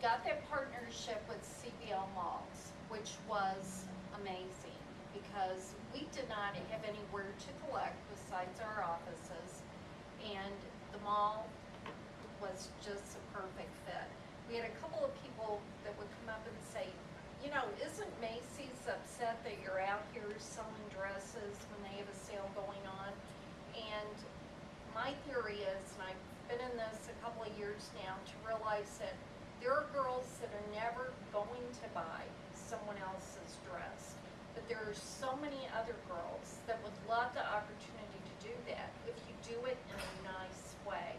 got that partnership with CBL Malls, which was amazing because we did not have anywhere to collect besides our offices, and the mall was just a perfect fit. We had a couple of people that would come up and say, you know, isn't Macy's upset that you're out here selling dresses when they have a sale going on? And my theory is, and I've been in this a couple of years now, to realize that there are girls that are never going to buy someone else's dress. But there are so many other girls that would love the opportunity to do that if you do it in a nice way.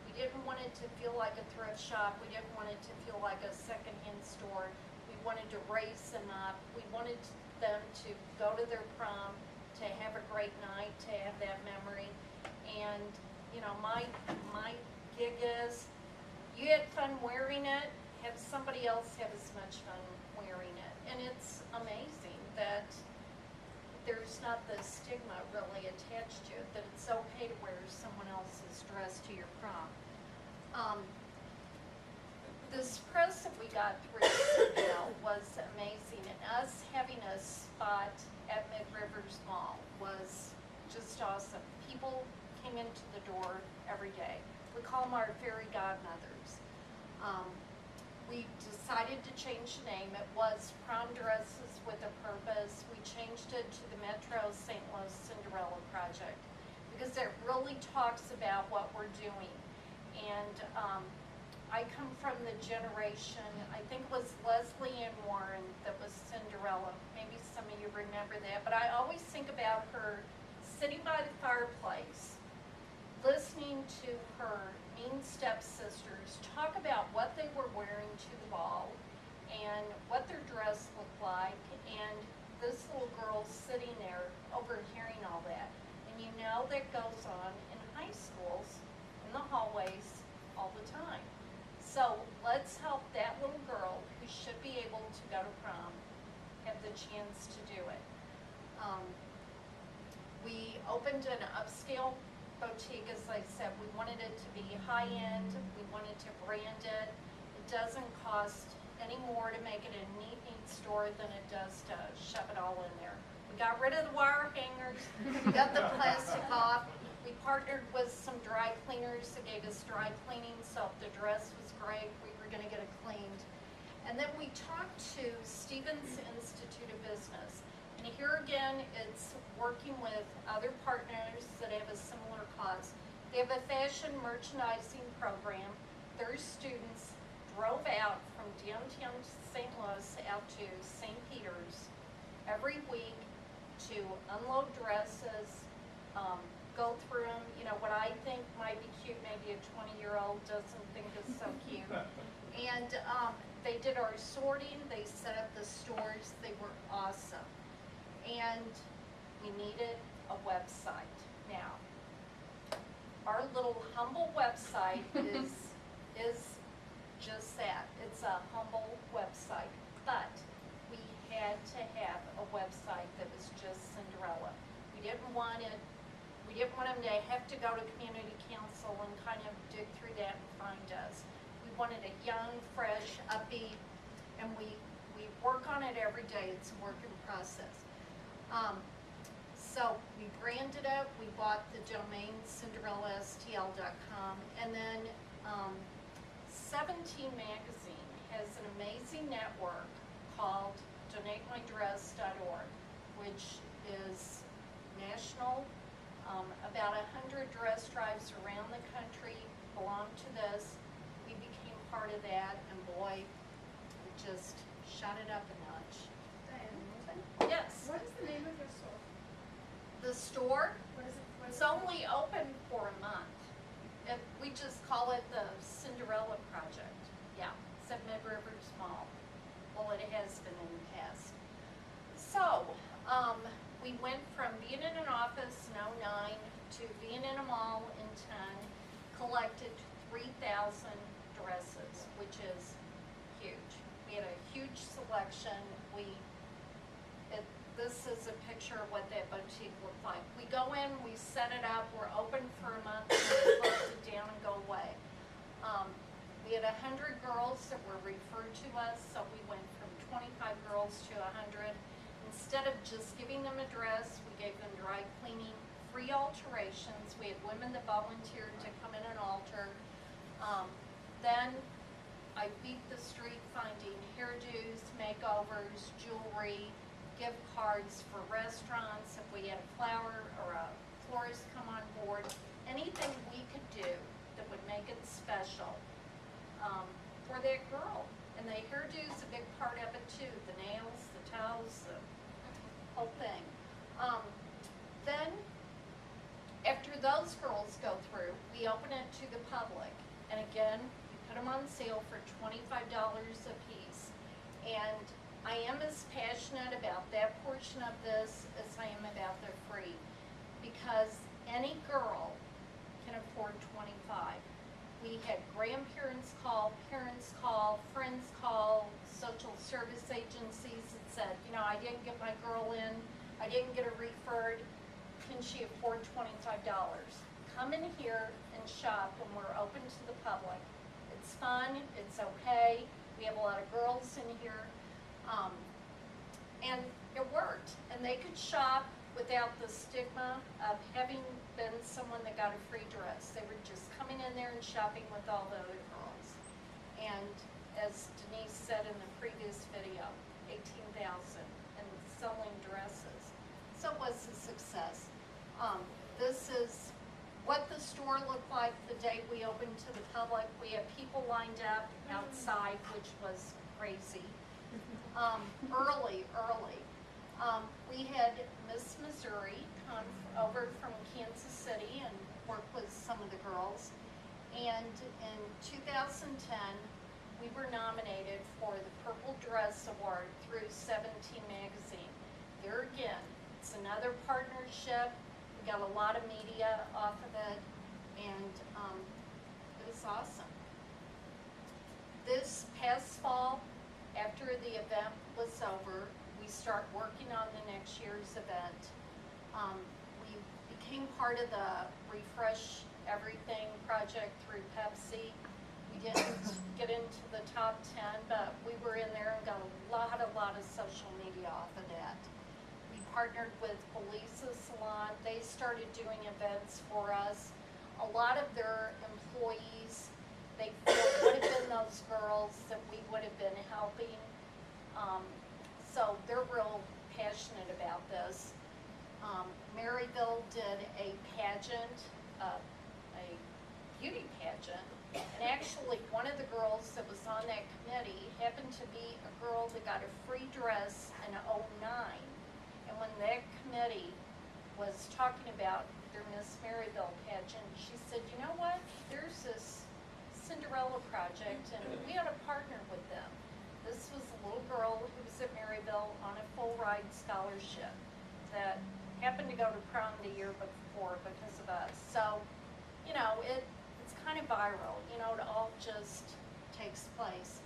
We didn't want it to feel like a thrift shop. We didn't want it to feel like a secondhand store. We wanted to raise them up. We wanted them to go to their prom, to have a great night, to have that memory. And, you know, my gig is, you had fun wearing it, have somebody else have as much fun wearing it. And it's amazing that there's not the stigma really attached to it, that it's okay to wear someone else's dress to your prom. This press that we got through CBL was amazing, and us having a spot at Mid-Rivers Mall was just awesome. People came into the door every day. We call them our fairy godmothers. We decided to change the name. It was Prom Dresses with a Purpose. We changed it to the Metro St. Louis Cinderella Project because it really talks about what we're doing. And I come from the generation, I think it was Leslie Ann Warren that was Cinderella. Maybe some of you remember that, but I always think about her sitting by the fireplace, listening to her mean stepsisters talk about what they were wearing to the ball and what their dress looked like, and this little girl sitting there overhearing all that. And you know that goes on in high schools, in the hallways, all the time. So let's help that little girl who should be able to go to prom have the chance to do it. We opened an upscale boutique, as I said. We wanted it to be high-end. We wanted to brand it. It doesn't cost any more to make it a neat store than it does to shove it all in there. We got rid of the wire hangers. We got the plastic off. We partnered with some dry cleaners that gave us dry cleaning, so if the dress was gray, we were going to get it cleaned. And then we talked to Stevens Institute of Business. And here again, it's working with other partners that have a similar cause. They have a fashion merchandising program. Their students drove out from downtown St. Louis out to St. Peter's every week to unload dresses, go through them. You know, what I think might be cute, maybe a 20-year-old doesn't think is so cute. And they did our sorting, they set up the stores, they were awesome. And we needed a website. Now, our little humble website is just that. It's a humble website, but we had to have a website that was just Cinderella. We didn't want them to have to go to community council and kind of dig through that and find us. We wanted a young, fresh, upbeat, and we work on it every day. It's a work in process. So we branded it. We bought the domain CinderellaSTL.com, and then 17 Magazine has an amazing network called DonateMyDress.org, which is national. About 100 dress drives around the country belong to this. We became part of that, and boy, it just shot it up a notch. Diane, Yes. what is the name of your store? The store, What is it? it's only open for a month. We just call it the Cinderella Project. Yeah, it's at Mid-Rivers Mall. Well, it has been in the past. So, we went from being in an office in 09 to being in a mall in 10, collected 3,000 dresses, which is huge. We had a huge selection. This is a picture of what that boutique looked like. We go in, we set it up, we're open for a month, and we close it down and go away. We We had 100 girls that were referred to us, so we went from 25 girls to 100. Instead of just giving them a dress, we gave them dry cleaning, free alterations. We had women that volunteered to come in and alter. Then I beat the street finding hairdos, makeovers, jewelry, gift cards for restaurants. If we had a flower or a florist come on board, anything we could do that would make it special for that girl. And the hairdo's a big part of it too, the nails, the toes, the whole thing. Then, after those girls go through, we open it to the public. And again, we put them on sale for $25 a piece. And I am as passionate about that portion of this as I am about the free. Because any girl can afford 25. We had grandparents call, parents call, friends call, social service agencies that said, you know, I didn't get my girl in, I didn't get her referred, can she afford $25? Come in here and shop when we're open to the public. It's fun, it's okay, we have a lot of girls in here, and it worked. And they could shop without the stigma of having been someone that got a free dress. They were just coming in there and shopping with all the other girls. And as Denise said in the previous video, 18,000 and selling dresses. So it was a success. This is what the store looked like the day we opened to the public. We had people lined up outside, which was crazy. Early. We had Miss Missouri come over from Kansas City and work with some of the girls. And in 2010, we were nominated for the Purple Dress Award through 17 magazine. There again, it's another partnership. We got a lot of media off of it, and it was awesome. This past fall, after the event was over, we start working on the next year's event. We became part of the Refresh Everything project through Pepsi. We didn't get into the top 10, but we were in there and got a lot of social media off of that. We partnered with Belisa Salon. They started doing events for us. A lot of their employees, they would have been those girls that we would have been helping. So they're real passionate about this. Maryville did a pageant, a beauty pageant, and actually one of the girls that was on that committee happened to be a girl that got a free dress in '09. And when that committee was talking about their Miss Maryville pageant, she said, you know what, there's this Cinderella Project and we ought to partner with them. This was a little girl who was at Maryville on a full ride scholarship that happened to go to prom the year before because of us. So, you know, it's kind of viral, you know, it all just takes place.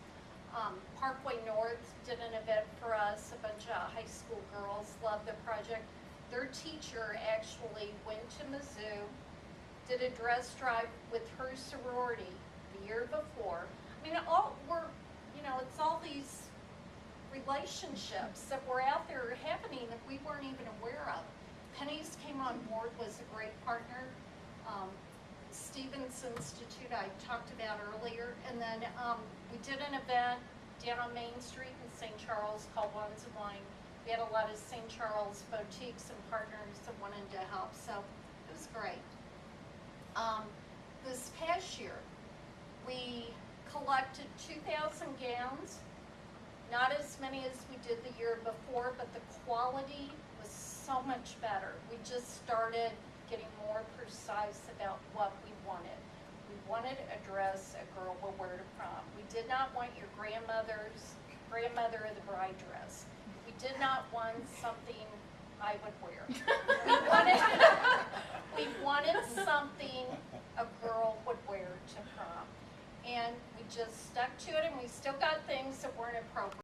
Parkway North did an event for us. A bunch of high school girls loved the project. Their teacher actually went to Mizzou, did a dress drive with her sorority the year before. I mean, it's all these relationships that were out there happening that we weren't even aware of. Penny's came on board, was a great partner. Stevens Institute I talked about earlier, and then we did an event down on Main Street in St. Charles called Ones and Wine. We had a lot of St. Charles boutiques and partners that wanted to help, so it was great. This past year, we collected 2,000 gowns, not as many as we did the year before, but the quality was so much better. We just started getting more precise about what we wanted. We wanted a dress a girl will wear to prom. We did not want your grandmother of the bride dress. We did not want something I would wear. We wanted something a girl would wear to prom. And we just stuck to it, and we still got things that weren't appropriate.